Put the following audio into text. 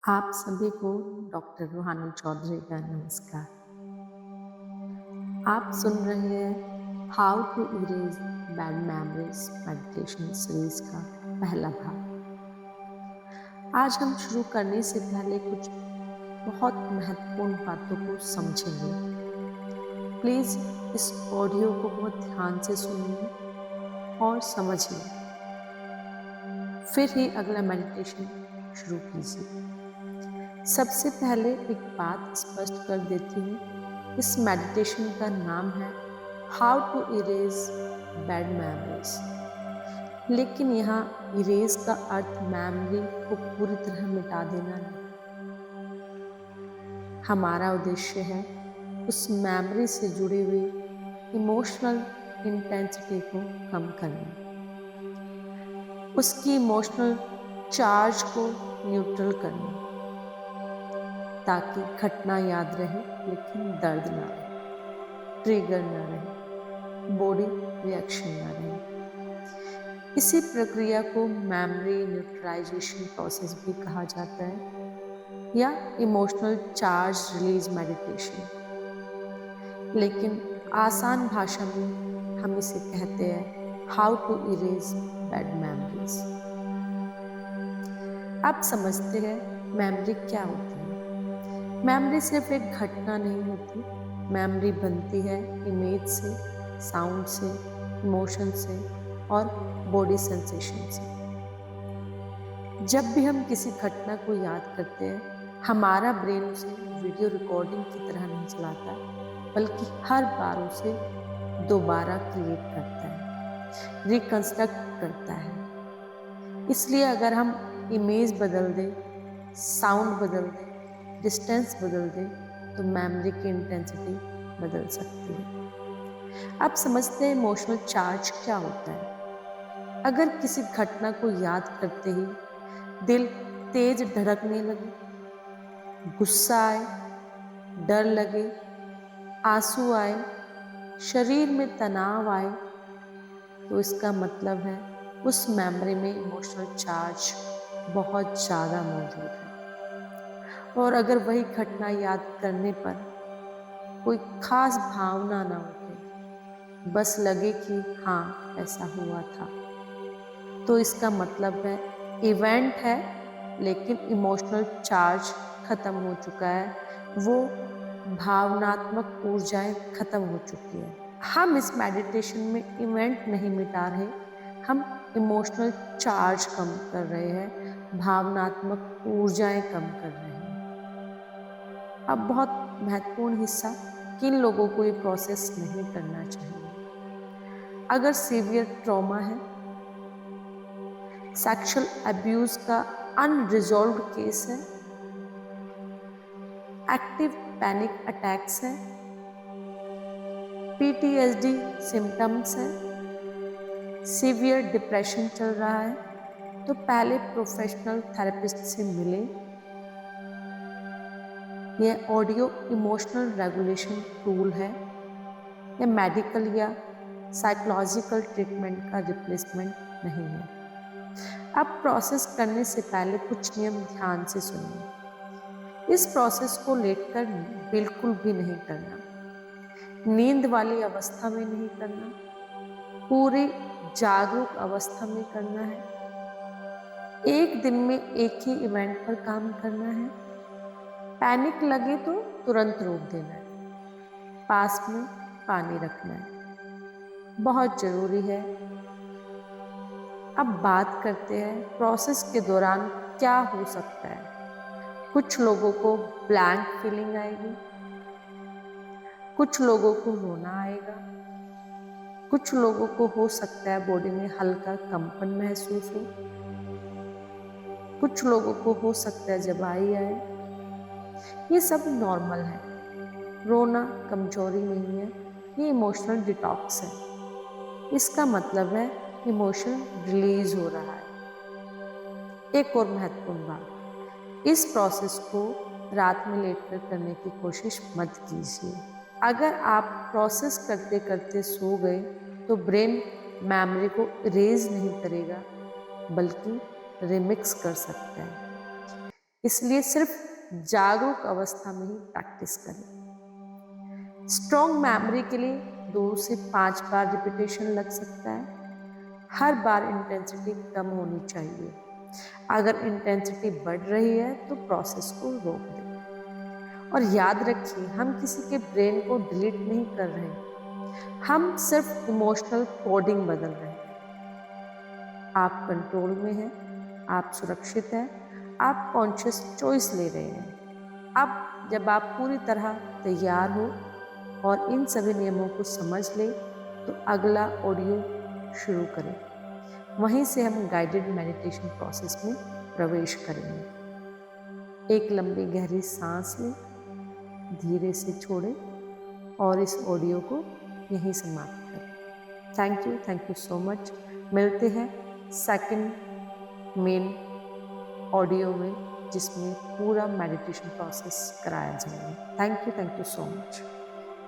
आप सभी को डॉक्टर रूहानी चौधरी का नमस्कार। आप सुन रहे हैं how to erase bad memories meditation series का पहला भाग। आज हम शुरू करने से पहले कुछ बहुत महत्वपूर्ण बातों को समझेंगे। प्लीज इस ऑडियो को बहुत ध्यान से सुनिए और समझिए, फिर ही अगला मेडिटेशन शुरू कीजिए। सबसे पहले एक बात स्पष्ट कर देती हूँ, इस मेडिटेशन का नाम है how to erase bad memories, लेकिन यहाँ इरेज का अर्थ मेमोरी को पूरी तरह मिटा देना नहीं। हमारा उद्देश्य है उस मेमोरी से जुड़ी हुई इमोशनल इंटेंसिटी को कम करना, उसकी इमोशनल चार्ज को न्यूट्रल करना, ताकि घटना याद रहे लेकिन दर्द ना रहे, ट्रिगर ना रहे, बॉडी रिएक्शन ना रहे। इसी प्रक्रिया को मेमोरी न्यूट्रलाइजेशन प्रोसेस भी कहा जाता है या इमोशनल चार्ज रिलीज मेडिटेशन, लेकिन आसान भाषा में हम इसे कहते हैं how to erase bad memories. आप समझते हैं मेमोरी क्या होती है? मेमोरी सिर्फ एक घटना नहीं होती। मेमोरी बनती है इमेज से, साउंड से, इमोशन से और बॉडी सेंसेशन से। जब भी हम किसी घटना को याद करते हैं, हमारा ब्रेन उसे वीडियो रिकॉर्डिंग की तरह नहीं चलाता, बल्कि हर बार उसे दोबारा क्रिएट करता है, रिकंस्ट्रक्ट करता है। इसलिए अगर हम इमेज बदल दें, साउंड बदल दें, डिस्टेंस बदल दे, तो मेमोरी की इंटेंसिटी बदल सकती है। आप समझते हैं इमोशनल चार्ज क्या होता है? अगर किसी घटना को याद करते ही दिल तेज धड़कने लगे, गुस्सा आए, डर लगे, आंसू आए, शरीर में तनाव आए, तो इसका मतलब है उस मेमोरी में इमोशनल चार्ज बहुत ज़्यादा मौजूद है। और अगर वही घटना याद करने पर कोई खास भावना ना उठे, बस लगे कि हाँ ऐसा हुआ था, तो इसका मतलब है इवेंट है लेकिन इमोशनल चार्ज खत्म हो चुका है, वो भावनात्मक ऊर्जाएं खत्म हो चुकी है। हम इस मेडिटेशन में इवेंट नहीं मिटा रहे, हम इमोशनल चार्ज कम कर रहे हैं, भावनात्मक ऊर्जाएं कम कर रहे हैं। अब बहुत महत्वपूर्ण हिस्सा, किन लोगों को ये प्रोसेस नहीं करना चाहिए? अगर सीवियर ट्रॉमा है, सेक्सुअल अब्यूज का अनरिजॉल्व्ड केस है, एक्टिव पैनिक अटैक्स है, पीटीएसडी सिम्टम्स है, सीवियर डिप्रेशन चल रहा है, तो पहले प्रोफेशनल थेरेपिस्ट से मिले। यह ऑडियो इमोशनल रेगुलेशन टूल है, यह मेडिकल या साइकोलॉजिकल ट्रीटमेंट का रिप्लेसमेंट नहीं है। अब प्रोसेस करने से पहले कुछ नियम ध्यान से सुनिए। इस प्रोसेस को लेटकर बिल्कुल भी नहीं करना, नींद वाली अवस्था में नहीं करना, पूरी जागरूक अवस्था में करना है। एक दिन में एक ही इवेंट पर काम करना है। पैनिक लगे तो तुरंत रोक देना है। पास में पानी रखना है, बहुत जरूरी है। अब बात करते हैं प्रोसेस के दौरान क्या हो सकता है। कुछ लोगों को ब्लैंक फीलिंग आएगी, कुछ लोगों को रोना आएगा, कुछ लोगों को हो सकता है बॉडी में हल्का कंपन महसूस हो, कुछ लोगों को हो सकता है जबाई आए। ये सब नॉर्मल है। रोना कमजोरी नहीं है, ये इमोशनल डिटॉक्स है। इसका मतलब है इमोशन रिलीज हो रहा है। एक और महत्वपूर्ण बात, इस प्रोसेस को रात में लेटकर करने की कोशिश मत कीजिए। अगर आप प्रोसेस करते करते सो गए तो ब्रेन मेमोरी को इरेज नहीं करेगा, बल्कि रिमिक्स कर सकता है। इसलिए सिर्फ जागरूक अवस्था में ही प्रैक्टिस करें। स्ट्रॉन्ग मेमोरी के लिए 2 से 5 बार रिपीटेशन लग सकता है। हर बार इंटेंसिटी कम होनी चाहिए। अगर इंटेंसिटी बढ़ रही है तो प्रोसेस को रोक दें। और याद रखिए, हम किसी के ब्रेन को डिलीट नहीं कर रहे, हम सिर्फ इमोशनल कोडिंग बदल रहे हैं। आप कंट्रोल में हैं, आप सुरक्षित हैं, आप कॉन्शियस चॉइस ले रहे हैं। अब जब आप पूरी तरह तैयार हो और इन सभी नियमों को समझ ले, तो अगला ऑडियो शुरू करें। वहीं से हम गाइडेड मेडिटेशन प्रोसेस में प्रवेश करेंगे। एक लंबी गहरी सांस लें, धीरे से छोड़ें और इस ऑडियो को यहीं समाप्त करें। Thank you so much. मिलते हैं सेकंड मेन ऑडियो में, जिसमें पूरा मेडिटेशन प्रोसेस कराया जाएगा। Thank you so much.